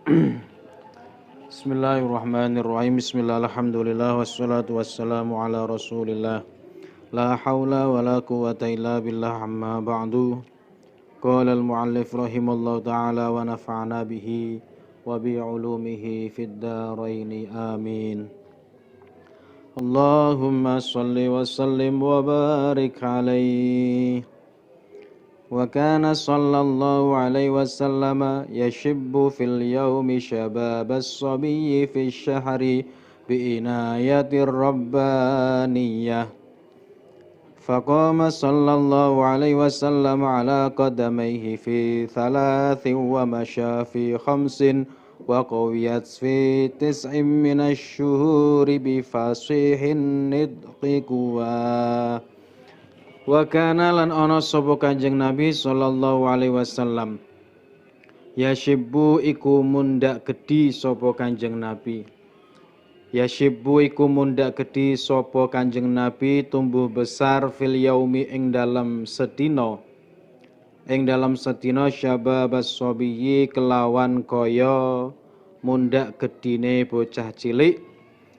Bismillahirrahmanirrahim. Bismillah, alhamdulillah, wassalatu wassalamu ala rasulillah. La hawla wa la quwwata illa billah, amma ba'du. Qala al-muallif rahimallahu ta'ala wa nafa'ana bihi wa bi'ulumihi fid daraini amin. Allahumma salli wa sallim wa barik alaihi. وكان صلى الله عليه وسلم يشب في اليوم شباب الصبي في الشهر بعناية الربانية فقام صلى الله عليه وسلم على قدميه في 3 ومشى في 5 وقويت في 9 من الشهور بفصيح النطق قواه. Wa kana lan ana sapa Kanjeng Nabi sallallahu alaihi wasallam yashibbu iku mundak gedhi sapa Kanjeng Nabi. Yashibbu iku mundak gedhi sapa Kanjeng Nabi tumbuh besar fil yaumi ing dalam sedina syababas sabiyyi kelawan kaya mundak gedine bocah cilik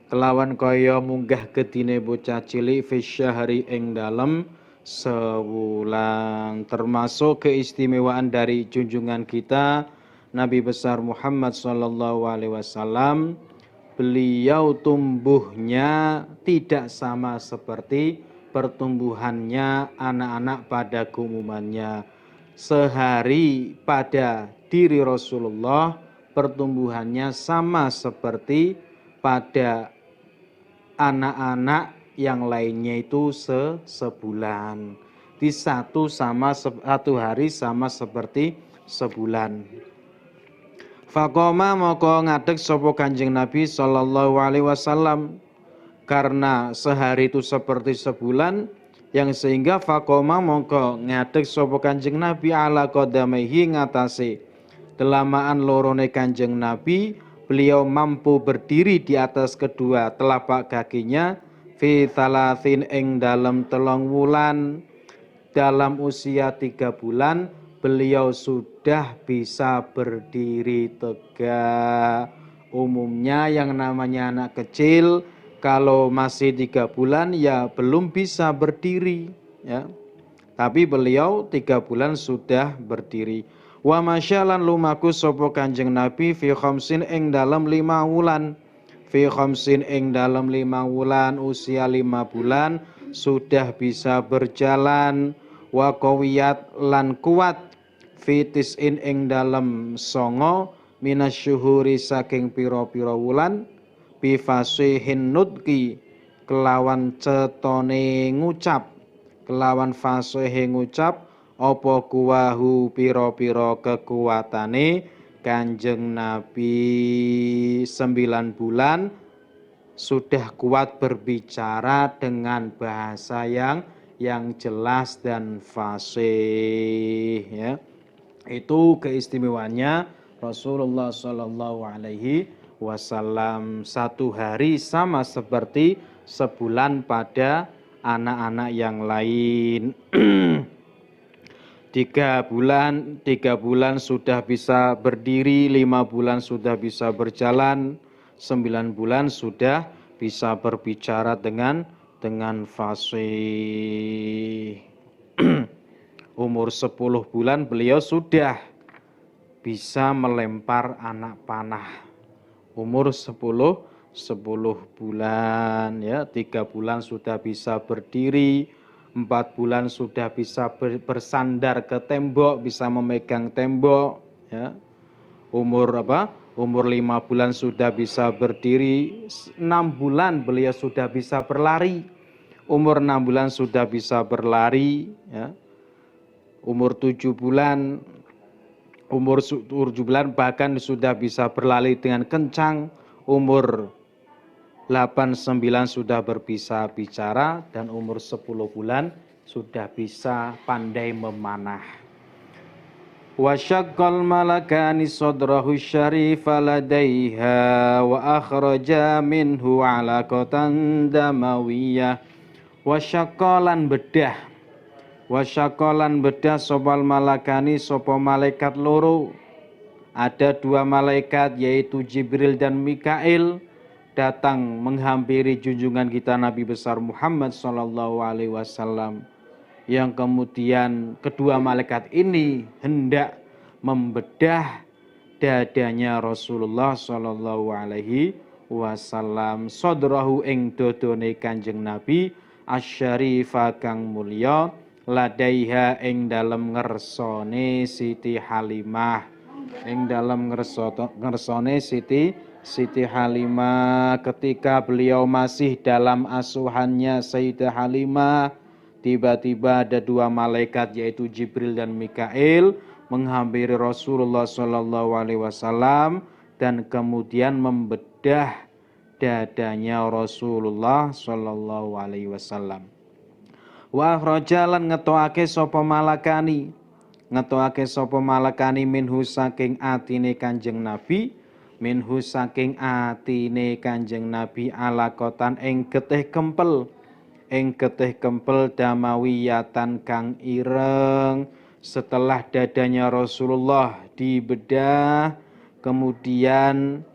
kelawan kaya munggah gedine bocah cilik fi syahri ing dalam sewulan. Termasuk keistimewaan dari junjungan kita Nabi besar Muhammad sallallahu alaihi wasallam, beliau tumbuhnya tidak sama seperti pertumbuhannya anak-anak pada keumumannya. Sehari pada diri Rasulullah pertumbuhannya sama seperti pada anak-anak yang lainnya itu sebulan. Di satu hari sama seperti sebulan. Faqoma moko ngadeg sapa Kanjeng Nabi sallallahu alaihi wasallam karena sehari itu seperti sebulan yang sehingga faqoma moko ngadeg sapa Kanjeng Nabi ala qadamaihi ngatasi delamaan lorone Kanjeng Nabi, beliau mampu berdiri di atas kedua telapak kakinya fi thalathin ing dalam 3 wulan. Dalam usia 3 bulan beliau sudah bisa berdiri tegak. Umumnya yang namanya anak kecil kalau masih 3 bulan ya belum bisa berdiri ya. Tapi beliau 3 bulan sudah berdiri. Wa masyalan lumaku sapa Kanjeng Nabi fi khamsin ing dalam 5 wulan. Fi khamsin ing dalam 5 wulan usia 5 bulan sudah bisa berjalan. Wa qawiyat lan kuat fi tis'in ing dalam 9 minasyuhuri saking pira-pira wulan bi fasihin nutqi kelawan cetone ngucap kelawan fasihe ngucap apa kuwahu pira-pira kekuatane Kanjeng Nabi 9 bulan sudah kuat berbicara dengan bahasa yang jelas dan fasih ya. Itu keistimewaannya Rasulullah sallallahu alaihi wasallam. 1 hari sama seperti sebulan pada anak-anak yang lain. 3 bulan sudah bisa berdiri, 5 bulan sudah bisa berjalan, 9 bulan sudah bisa berbicara dengan fasih. Umur 10 bulan beliau sudah bisa melempar anak panah. Umur 10 bulan ya, 3 bulan sudah bisa berdiri, 4 bulan sudah bisa bersandar ke tembok, bisa memegang tembok ya. Umur 5 bulan sudah bisa berdiri, 6 bulan beliau sudah bisa berlari. Umur 6 bulan sudah bisa berlari ya. Umur 7 bulan bahkan sudah bisa berlari dengan kencang. Umur 8-9 sudah berbisa bicara dan umur 10 bulan sudah bisa pandai memanah. Wa syaqqal malakani sadrahu syarifa ladaiha wa akhraja minhu alaqatan damawiyah. Wa syaqqalan bedah sopal malakani sopo malaikat loro ada dua malaikat yaitu Jibril dan Mikail datang menghampiri junjungan kita Nabi besar Muhammad sallallahu alaihi wasallam, yang kemudian kedua malaikat ini hendak membedah dadanya Rasulullah sallallahu alaihi wasallam, sadrahu ing dodone Kanjeng Nabi asyarifa kang mulya, ladaiha ing dalem ngersone Siti Halimah, ing dalem ngersone Siti Halimah. Ketika beliau masih dalam asuhannya Sayyidah Halimah, tiba-tiba ada dua malaikat yaitu Jibril dan Mikail menghampiri Rasulullah sallallahu alaihi wasallam dan kemudian membedah dadanya Rasulullah sallallahu alaihi wasallam. Wa akhrajalan ngetokake sapa malakani, ngetokake sapa malakani minhu saking atine Kanjeng Nabi, minhu saking atine Kanjeng Nabi alakotan ing getih kempel, ing getih kempel damawiyatan kang ireng. Setelah dadanya Rasulullah dibedah, kemudian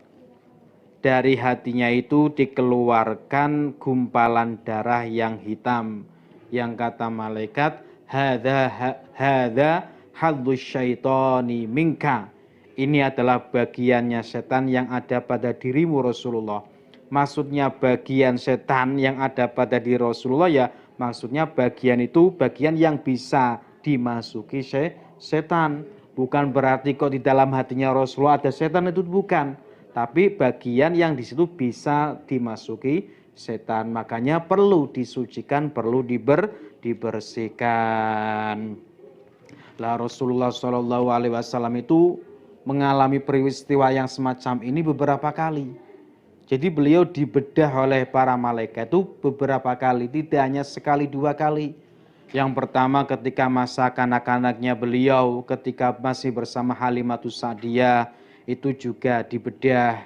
dari hatinya itu dikeluarkan gumpalan darah yang hitam, yang kata malaikat hadza hadzus syaitani minka, ini adalah bagiannya setan yang ada pada dirimu Rasulullah. Maksudnya bagian setan yang ada pada diri Rasulullah ya, maksudnya bagian itu bagian yang bisa dimasuki setan. Bukan berarti kok di dalam hatinya Rasulullah ada setan, itu bukan. Tapi bagian yang di situ bisa dimasuki setan. Makanya perlu disucikan, perlu dibersihkan. Lah Rasulullah Shallallahu Alaihi Wasallam itu mengalami peristiwa yang semacam ini beberapa kali. Jadi beliau dibedah oleh para malaikat itu beberapa kali, tidak hanya sekali dua kali. Yang pertama ketika masa kanak-kanaknya beliau, ketika masih bersama Halimatus Sa'diyah, itu juga dibedah.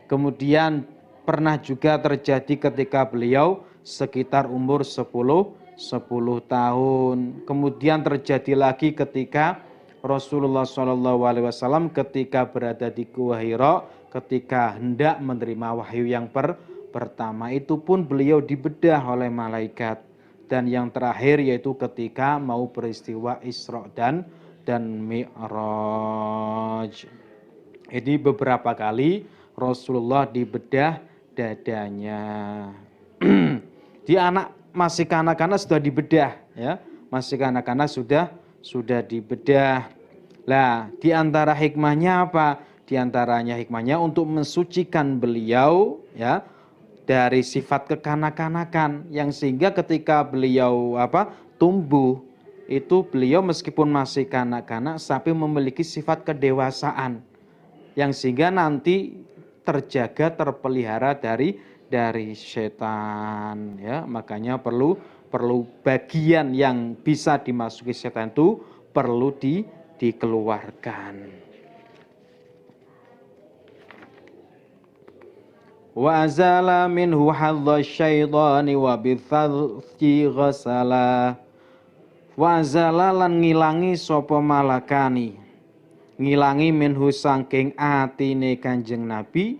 Kemudian pernah juga terjadi ketika beliau sekitar umur 10 tahun. Kemudian terjadi lagi ketika Rasulullah SAW ketika berada di Gua Hira, ketika hendak menerima wahyu yang pertama, itu pun beliau dibedah oleh malaikat. Dan yang terakhir yaitu ketika mau peristiwa Isra dan Mi'raj. Ini beberapa kali Rasulullah dibedah dadanya. Di anak masih kanak-kanak sudah dibedah ya, masih kanak-kanak sudah dibedah. Lah, di antara hikmahnya apa? Di antaranya hikmahnya untuk mensucikan beliau ya dari sifat kekanak-kanakan, yang sehingga ketika beliau tumbuh itu beliau meskipun masih kanak-kanak tapi memiliki sifat kedewasaan yang sehingga nanti terjaga, terpelihara dari setan ya. Makanya perlu bagian yang bisa dimasuki setan itu perlu dikeluarkan. Wa azala minhu hadza syaitani wa bithadhi ghasala. Wa azala lan ngilangi sapa malakani, ngilangi minhu saking atine Kanjeng Nabi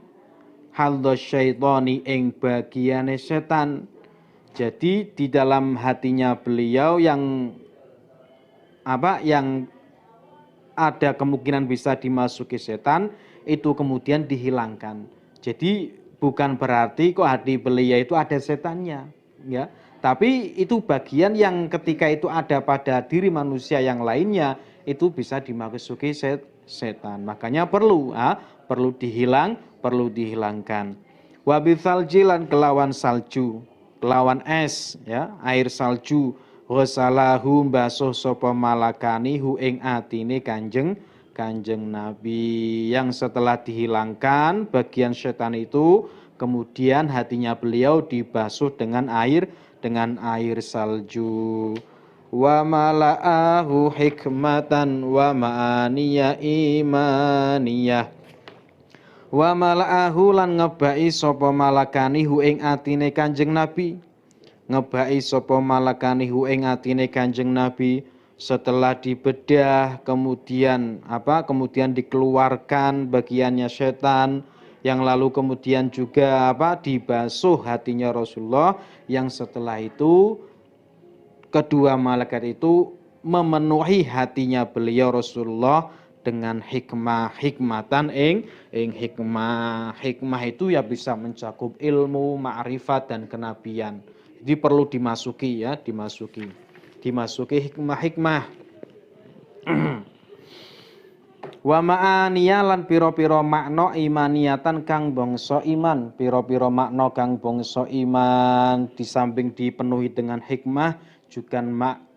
hadza syaitani ing bagiane setan. Jadi di dalam hatinya beliau yang yang ada kemungkinan bisa dimasuki setan itu kemudian dihilangkan. Jadi bukan berarti kok hati beliau itu ada setannya, ya. Tapi itu bagian yang ketika itu ada pada diri manusia yang lainnya itu bisa dimasuki setan. Makanya perlu dihilangkan. Wabithal jilan kelawan salju, kelawan es, ya, air salju. Ghasalahu basuh sapa malakani hu ing atine Kanjeng Nabi, yang setelah dihilangkan bagian setan itu kemudian hatinya beliau dibasuh dengan air salju. Wa mala'ahu hikmatan wa ma'aniya imaniyah. Wa mala'ahu lan ngebai sapa malakani hu ing atine Kanjeng Nabi, ngebai sapa malakani hu ing atine Kanjeng Nabi setelah dibedah kemudian kemudian dikeluarkan bagiannya setan, yang lalu kemudian juga dibasuh hatinya Rasulullah, yang setelah itu kedua malaikat itu memenuhi hatinya beliau Rasulullah dengan hikmatan hikmah itu ya bisa mencakup ilmu, ma'rifat dan kenabian. Jadi perlu dimasuki hikmah. Wa ma'aniya lan pira-pira makna imaniyatan kang bangsa iman, pira-pira makna kang bangsa iman di samping dipenuhi dengan hikmah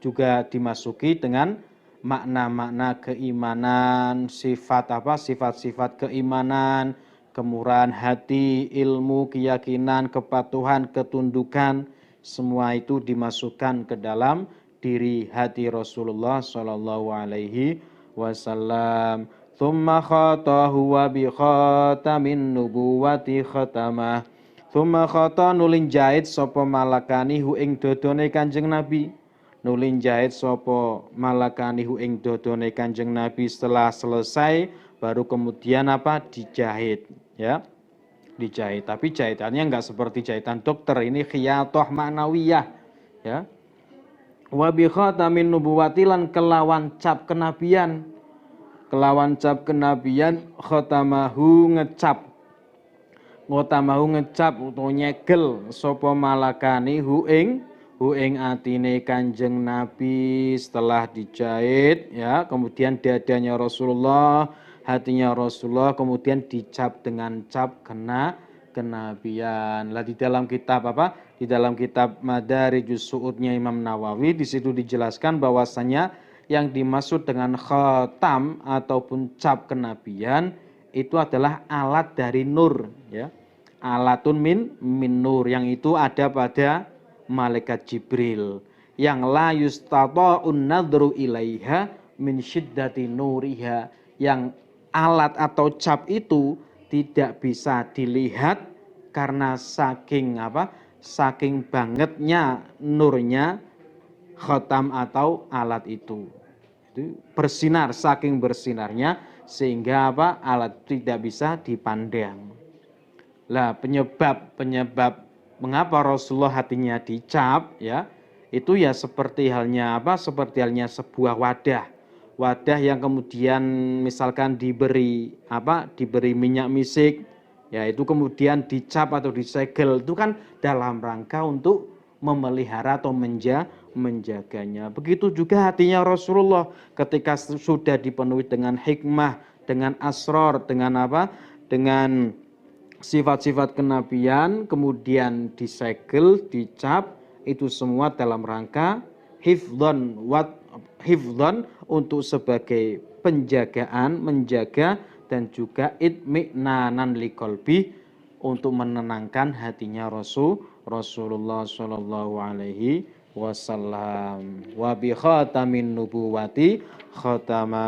juga dimasuki dengan makna-makna keimanan, sifat-sifat keimanan, kemurahan hati, ilmu, keyakinan, kepatuhan, ketundukan, semua itu dimasukkan ke dalam diri hati Rasulullah sallallahu alaihi wasallam. Tsumma khatahu wa bi khatamin nubuwati khatamah. Tsumma khata nulin jahit sapa malakani hu ing dodone Kanjeng Nabi. Nulin jahit sapa malakani hu ing dodone Kanjeng Nabi. Setelah selesai baru kemudian dijahit, ya. Dijahit, tapi jahitannya enggak seperti jahitan dokter, ini khiyatoh ma'nawiyah, ya. Wa bi khatamin nubuwati lan kelawan cap kenabian, khatamahu ngecap utawa nyegel sapa malakani hu ing atine Kanjeng Nabi. Setelah dijahit, ya, kemudian dadanya Rasulullah, hatinya Rasulullah kemudian dicap dengan cap kenabian. Lah di dalam kitab Di dalam kitab Madarijus Su'udnya Imam Nawawi, di situ dijelaskan bahwasanya yang dimaksud dengan khatam ataupun cap kenabian itu adalah alat dari nur, ya. Alatun min nur, yang itu ada pada malaikat Jibril, yang la yustata'un nadru ilaiha min syiddati nuriha, yang alat atau cap itu tidak bisa dilihat karena saking bangetnya nurnya khatam atau alat itu bersinar, saking bersinarnya sehingga alat tidak bisa dipandang. Lah penyebab mengapa Rasulullah hatinya dicap, ya, itu ya seperti halnya sebuah wadah yang kemudian misalkan diberi minyak misik, ya, itu kemudian dicap atau disegel, itu kan dalam rangka untuk memelihara atau menjaganya. Begitu juga hatinya Rasulullah ketika sudah dipenuhi dengan hikmah, dengan asrar, dengan sifat-sifat kenabian, kemudian disegel, dicap, itu semua dalam rangka hifdzan untuk sebagai penjagaan, menjaga, dan juga itmi'nanan liqalbi, untuk menenangkan hatinya Rasulullah sallallahu alaihi wasallam. Wa bi khatamin nubuwati khatamah,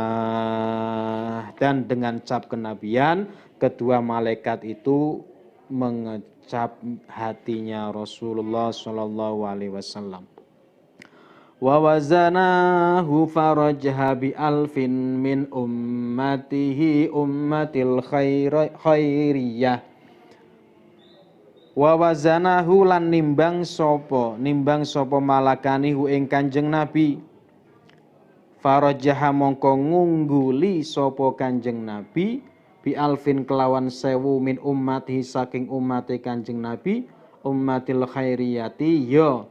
dan dengan cap kenabian kedua malaikat itu mengecap hatinya Rasulullah sallallahu alaihi wasallam. Wa wazanahu farajha bi alfin min ummatihi ummatil khairiyah. Wa wazanahu lan nimbang sapa malakani hu ing Kanjeng Nabi. Farajha mongko ngungguli sapa Kanjeng Nabi bi alfin kelawan 1000 min ummatihi saking umate Kanjeng Nabi, ummatil khairiyati, ya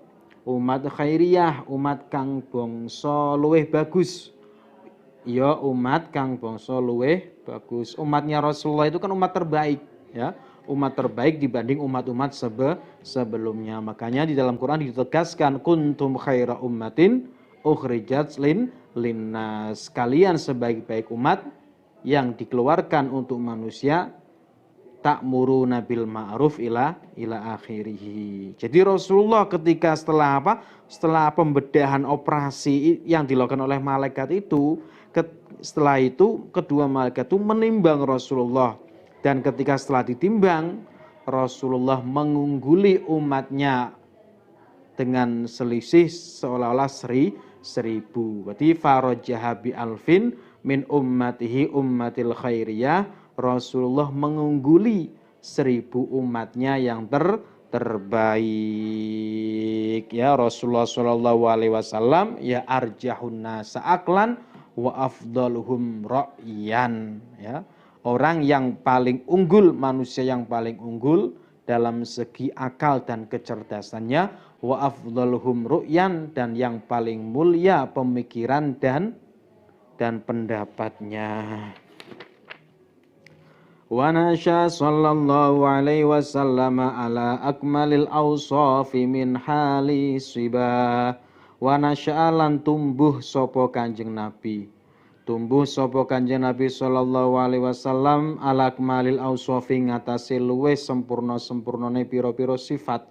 umat khairiyah, umat kang bangsa luweh bagus. Ya umat kang bangsa luweh bagus. Umatnya Rasulullah itu kan umat terbaik, ya. Umat terbaik dibanding umat-umat sebelumnya. Makanya di dalam Quran ditegaskan kuntum khaira ummatin ukhrijat linnas, kalian sebaik-baik umat yang dikeluarkan untuk manusia, ta'muruna bil ma'ruf ila akhirih. Jadi Rasulullah ketika setelah pembedahan operasi yang dilakukan oleh malaikat itu, setelah itu kedua malaikat itu menimbang Rasulullah, dan ketika setelah ditimbang Rasulullah mengungguli umatnya dengan selisih seolah-olah 1000. Berarti farajaha bi alfin min ummatihi ummatil khairiyah. Rasulullah mengungguli 1000 umatnya yang terbaik. Ya Rasulullah sallallahu alaihi wasallam ya arjahun nasa aklan wa afdaluhum ra'yan, ya. Orang yang paling unggul, manusia yang paling unggul dalam segi akal dan kecerdasannya, wa afdaluhum ru'yan, dan yang paling mulia pemikiran dan pendapatnya. Wa nasya sallallahu alaihi wasallam ala akmalil awsafi min hali sibah. Wa nasya lan tumbuh sapa Kanjeng Nabi. Tumbuh sapa Kanjeng Nabi sallallahu alaihi wasallam ala akmalil awsafi ngatasi luwih sempurnane pira-pira sifat.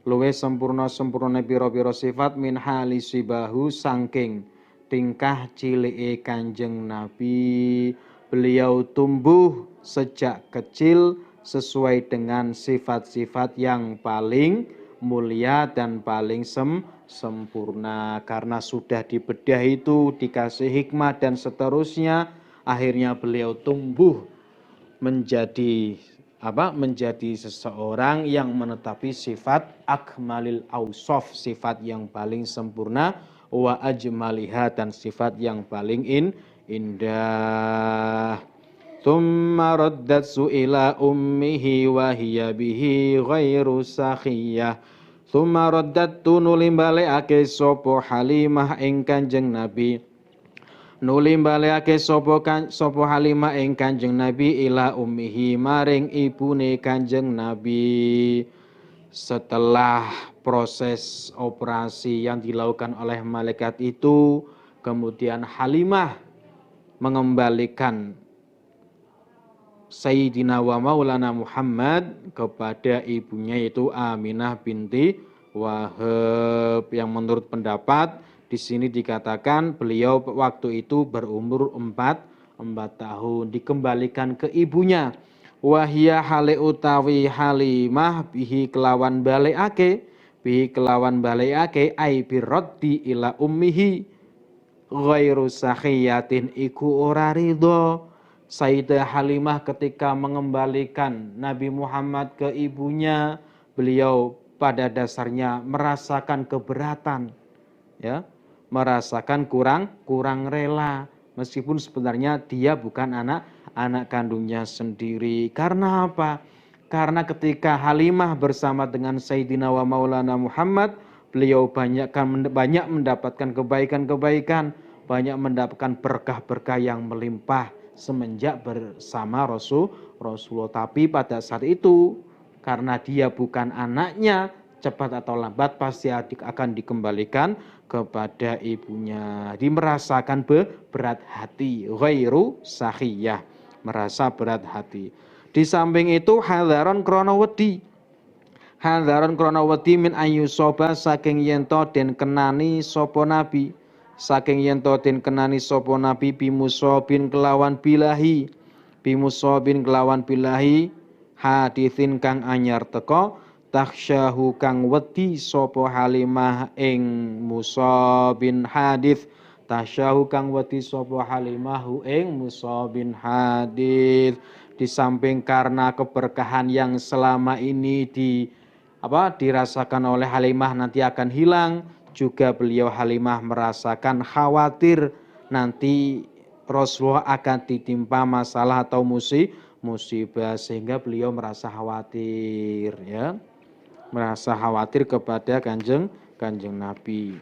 Luwih sempurnane pira-pira sifat min hali sibahu saking tingkah cilike Kanjeng Nabi. Beliau tumbuh sejak kecil sesuai dengan sifat-sifat yang paling mulia dan paling sempurna. Karena sudah dibedah itu, dikasih hikmah dan seterusnya, akhirnya beliau tumbuh menjadi seseorang yang menetapi sifat akmalil awsaf, sifat yang paling sempurna, wa ajmaliha, dan sifat yang paling indah. Thumma raddat su'ila ummihi wa hiya bihi ghairu sakhiyah. Thumma raddat nuli balekake sapa Halimah ing Kanjeng Nabi. Nuli balekake sapa Halimah ing Kanjeng Nabi ila ummihi maring ibune Kanjeng Nabi. Setelah proses operasi yang dilakukan oleh malaikat itu, kemudian Halimah mengembalikan Sayyidina wa Maulana Muhammad kepada ibunya, yaitu Aminah binti Wahab, yang menurut pendapat di sini dikatakan beliau waktu itu berumur 4 tahun, dikembalikan ke ibunya. Wahia hale utawi Halimah bihi kelawan balekake ai birraddi ila ummihi ghairu sakhiyatin iku ora ridho. Sayyidah Halimah ketika mengembalikan Nabi Muhammad ke ibunya, beliau pada dasarnya merasakan keberatan, ya, merasakan kurang rela, meskipun sebenarnya dia bukan anak kandungnya sendiri. Karena apa? Karena ketika Halimah bersama dengan Sayyidina wa Maulana Muhammad, beliau banyak mendapatkan kebaikan-kebaikan, banyak mendapatkan berkah-berkah yang melimpah semenjak bersama Rasulullah. Tapi pada saat itu, karena dia bukan anaknya, cepat atau lambat pasti akan dikembalikan kepada ibunya. Dia merasakan berat hati, ghairu sakhiyah, merasa berat hati. Di samping itu hadzaron krana wedi min ayyusoba saking yento den kenani sapa nabi, saking yento den kenani sapa nabi bimusobin kelawan bilahi hadithin kang anyar teka takhsyahu kang wedi sapa Halimah ing musabin hadith. Takhsyahu kang wedi sapa Halimah ing musabin hadith. Di samping karena keberkahan yang selama ini dirasakan oleh Halimah nanti akan hilang, juga beliau Halimah merasakan khawatir nanti Rasulullah akan ditimpa masalah atau musibah, sehingga beliau merasa khawatir, ya, merasa khawatir kepada kanjeng Nabi.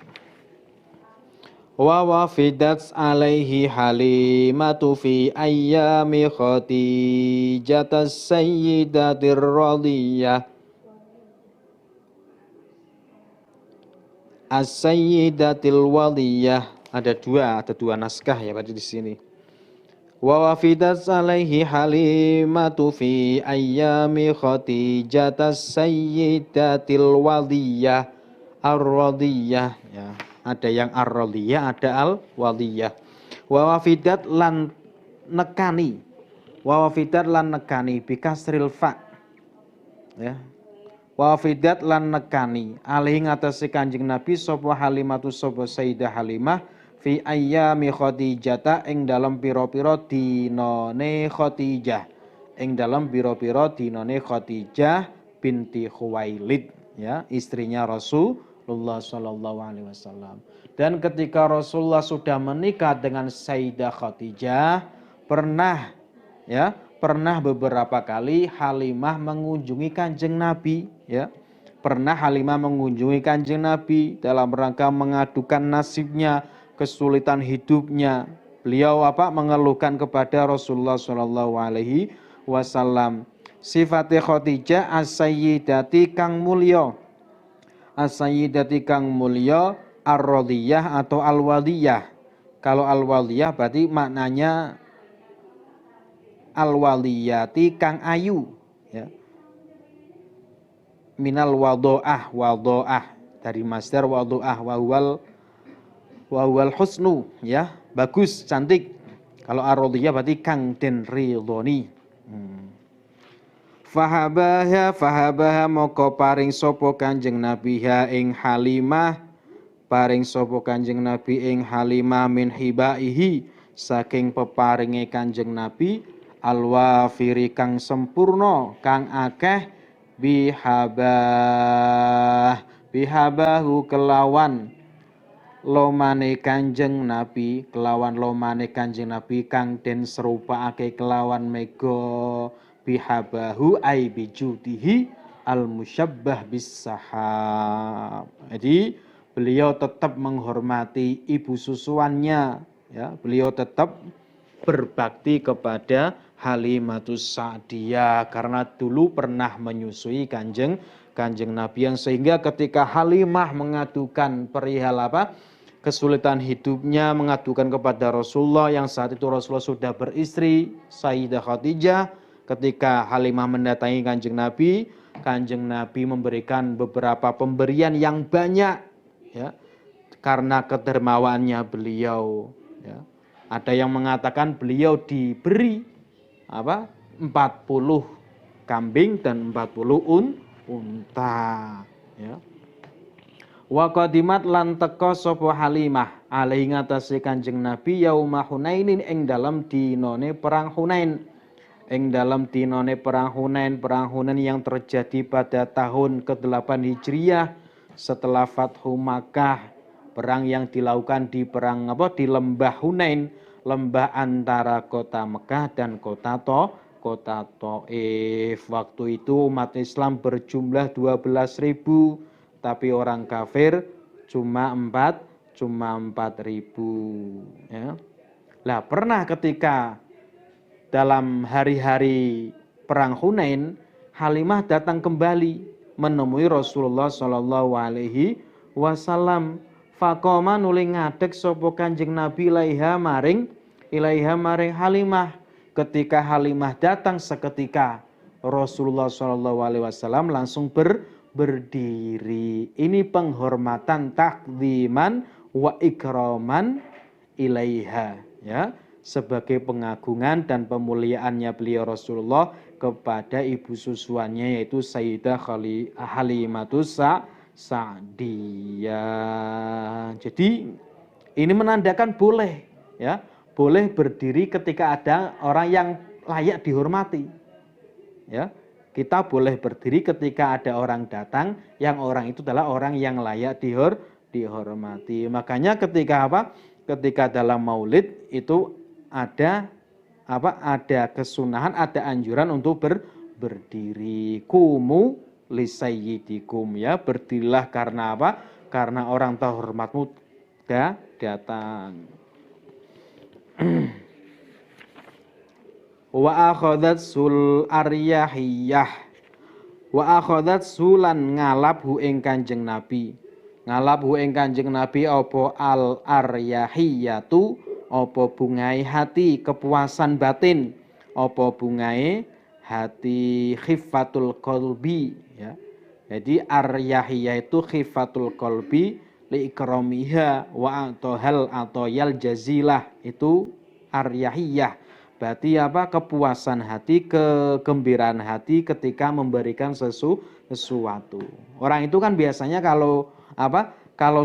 Wa wafidat alaihi Halimatu fi ayyami Khadijatas sayyidatir radiyah as-sayyidatil wadiyah. Ada dua naskah ya pada di sini. Wa wafidat alaihi Halimatu fi ayyami Khadijatas sayyidatil wadiyah ar-radiyah, ya. Ada yang ar-radiyah, ada al-wadiyah. Wa wafidat lan nekani bikasril fa, ya, wa fidat lan nekani alaihi ngatasi Kanjeng Nabi sapa Halimatu sapa Sayyidah Halimah fi ayyami Khadijah ing dalam pira-pira dinane Khadijah ing dalam pira-pira dinane Khadijah binti Khuwailid, ya, istrinya Rasulullah sallallahu alaihi wasallam. Dan ketika Rasulullah sudah menikah dengan Sayyidah Khadijah, pernah beberapa kali Halimah mengunjungi Kanjeng Nabi, ya. Pernah Halimah mengunjungi Kanjeng Nabi dalam rangka mengadukan nasibnya, kesulitan hidupnya. Beliau mengeluhkan kepada Rasulullah sallallahu alaihi wasallam. Sifate Khadijah as-sayyidati kang mulya. As-sayyidati kang mulya ar-radiyah atau al-waliyah. Kalau al-waliyah berarti maknanya al-waliyati kang ayu, ya. Minal wadoah dari masdar wadoah wawal husnu, ya, bagus, cantik. Kalau ar-radiyah berarti kang den ridhoni. Fahabaha moko paring sapa Kanjeng Nabi ha ing Halimah, paring sapa Kanjeng Nabi ing Halimah min hibaihi saking peparinge Kanjeng Nabi alwafiri kang sempurna kang akeh bihabahu kelawan lomane Kanjeng Nabi, kelawan lomane Kanjeng Nabi kang den serupaake kelawan mega bihabahu ai bijudihi al musyabbah bis sahab. Jadi beliau tetap menghormati ibu susuannya, ya. Beliau tetap berbakti kepada Halimatus Sa'diyah karena dulu pernah menyusui Kanjeng Nabi, yang sehingga ketika Halimah mengadukan perihal kesulitan hidupnya, mengadukan kepada Rasulullah, yang saat itu Rasulullah sudah beristri Sayyidah Khadijah. Ketika Halimah mendatangi Kanjeng Nabi memberikan beberapa pemberian yang banyak, ya, karena kedermawaannya beliau, ya. Ada yang mengatakan beliau diberi 40 kambing dan 40 unta, ya. Wa qadimat lan teka sapa Halimah alaihi ngatasi Kanjeng Nabi yauma Hunainin ing dalam dinane perang Hunain. Ing dalam dinane perang Hunain yang terjadi pada tahun ke-8 Hijriah setelah Fathu Makkah, perang yang dilakukan di lembah Hunain, lembah antara kota Mekah dan kota Thaif. Waktu itu umat Islam berjumlah 12.000, tapi orang kafir cuma 4.000, ya. Lah pernah ketika dalam hari-hari perang Hunain, Halimah datang kembali menemui Rasulullah sallallahu alaihi wasallam. Faqoma nuli ngadeg sapa Kanjeng Nabi ilaiha maring Halimah. Ketika Halimah datang seketika, Rasulullah sallallahu alaihi wasallam langsung berdiri. Ini penghormatan takziman wa ikraman ilaiha, ya, sebagai pengagungan dan pemuliaannya beliau Rasulullah kepada ibu susuannya, yaitu Sayyidah Halimatus Sa'diyah. Jadi ini menandakan boleh, ya, boleh berdiri ketika ada orang yang layak dihormati, ya. Kita boleh berdiri ketika ada orang datang yang orang itu adalah orang yang layak dihormati. Makanya ketika dalam maulid itu ada kesunahan, ada anjuran untuk berdiri. Kumu li sayyidikum, ya, berdirilah karena karena orang terhormatmu datang. Wa akhadat sul aryahiyah, wa akhadat sulan ngalap hu ing Kanjeng Nabi, apa al aryahiyatu, apa bungai hati, kepuasan batin, apa bungai hati, khifatul qalbi, ya. Jadi aryahiyah itu khifatul qalbi li ikramiha wa atohal atoyal jazilah, itu aryahiyah. mendapati kepuasan hati, kegembiraan hati ketika memberikan sesuatu. Orang itu kan biasanya kalau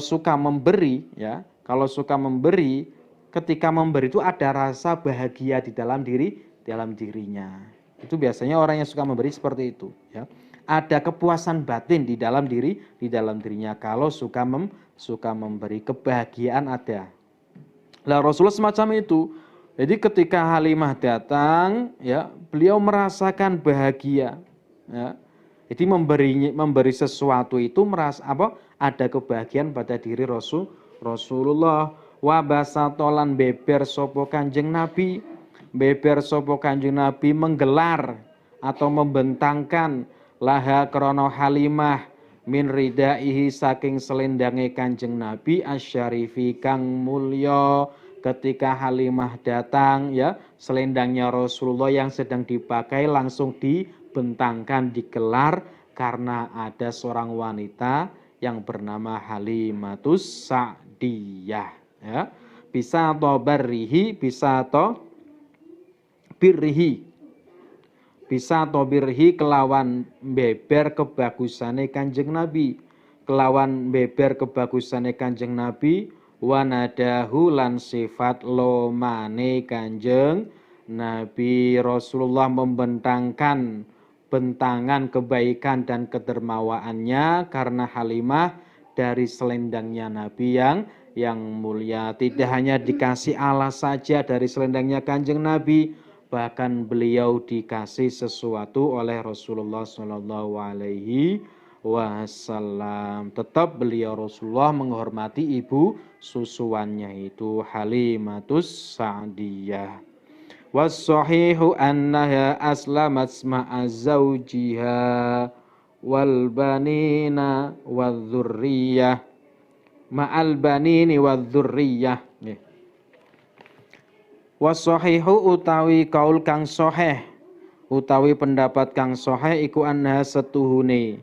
suka memberi ya, kalau suka memberi, ketika memberi itu ada rasa bahagia di dalam dirinya. Itu biasanya orang yang suka memberi seperti itu ya. Ada kepuasan batin di dalam dirinya kalau suka memberi, kebahagiaan ada. Lah Rasulullah semacam itu. Jadi ketika Halimah datang ya, beliau merasakan bahagia ya. Jadi memberi sesuatu itu ada kebahagiaan pada diri Rasulullah. Wa basatolan beber sapa Kanjeng Nabi. Beber sapa Kanjeng Nabi menggelar atau membentangkan laha krana Halimah min ridaihi saking selendange Kanjeng Nabi asyarifi kang mulya. Ketika Halimah datang ya, selendangnya Rasulullah yang sedang dipakai langsung dibentangkan, digelar karena ada seorang wanita yang bernama Halimatus Sa'diyah ya. Bisa atau barrihi, bisa atau birrihi. Bisa atau birhi kelawan beber kebagusane Kanjeng Nabi. Kelawan beber kebagusane Kanjeng Nabi, wanadahu lan sifat lomane Kanjeng Nabi. Rasulullah membentangkan bentangan kebaikan dan kedermawaannya karena Halimah dari selendangnya Nabi yang mulia. Tidak hanya dikasih alas saja dari selendangnya Kanjeng Nabi, bahkan beliau dikasih sesuatu oleh Rasulullah Shallallahu Alaihi Wasallam. Tetap beliau Rasulullah menghormati ibu susuannya itu Halimatus Sa'diyah. Was-sahihu annaha aslamat ma'a zawjiha wal banina wadh-dhurriyyah ma'al banini wadh-dhurriyyah. Was-sahihu utawi kaul kang sahih, utawi pendapat kang sahih iku annaha setuhune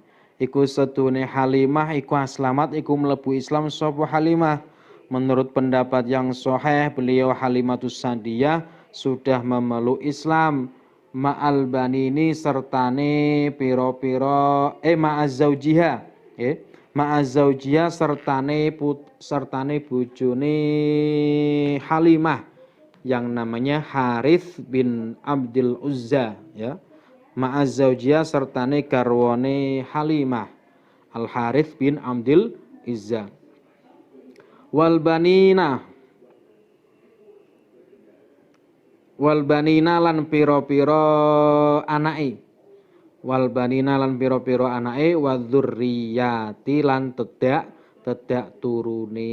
Halimah iku aslamat iku mlebu Islam sapa Halimah. Menurut pendapat yang sahih, beliau Halimatus Sa'diyah sudah memeluk Islam ma'al banini sertane pira-pira ma'az zaujiha ma'az zaujiha sertane bojone Halimah yang namanya Harith bin Abdul Uzza ya. Ma'az zaujiha sertane garwane Halimah Al Harith bin Abdul Uzza. Wal banina lan pira-pira anake. Wal banina lan pira-pira anake wa dzurriyyati lan tedak turune.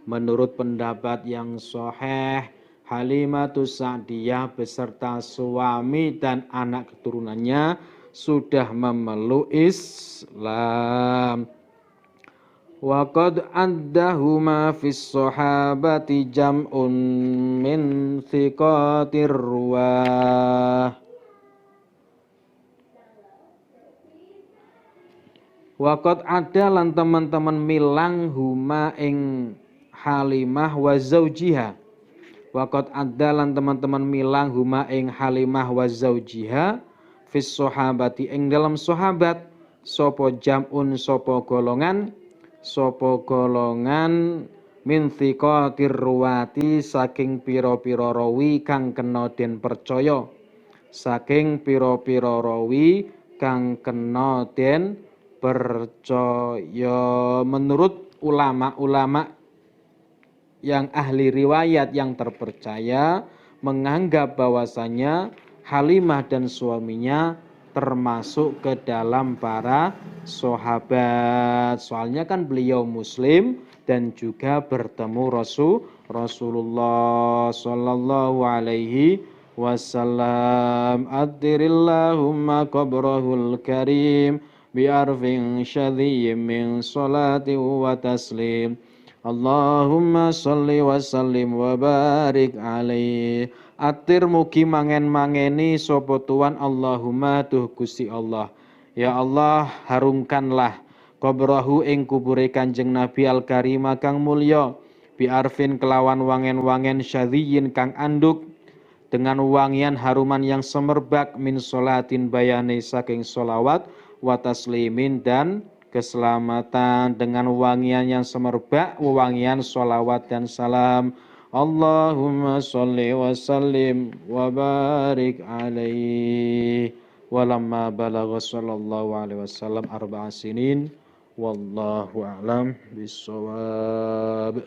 Menurut pendapat yang sahih, Halimatus Sa'diyah beserta suami dan anak keturunannya sudah memeluk Islam. Wa qad addahuma fis sahabati jam'un min thiqatir ruwah. Wa qad ada lan teman-teman milang huma ing Halimah wa zaujiha. Wa qad ada lan teman-teman milang huma ing Halimah wa zaujiha fis sahabati ing dalam sahabat sapa jam'un sapa golongan min thiqatir ruwati saking pira-pira rawi kang kena den percaya, saking pira-pira rawi kang kena den percaya. Menurut ulama-ulama yang ahli riwayat yang terpercaya menganggap bahwasanya Halimah dan suaminya termasuk ke dalam para sahabat. Soalnya kan beliau muslim dan juga bertemu Rasulullah sallallahu alaihi wasallam. Addirillahumma qabrahul karim bi'arfin syadhiyyin min salati wa taslim. Allahumma sholli wa sallim wa barik alaihi. Atir mugi mangen-mangeni sapa tuan Allahumma tuh Gusti Allah. Ya Allah, harumkanlah qabrahu ing kubure Kanjeng Nabi al-Karim kang mulya biarfin kelawan wangen-wangen syadhiyin kang anduk dengan wangian haruman yang semerbak min solatin bayani saking solawat wa taslimin dan keselamatan dengan wangian yang semerbak wangian solawat dan salam. Allahumma sholli wa sallim wa barik alaihi walamma balagha sallallahu alaihi wasallam arba'a sinin wallahu a'lam bissawab.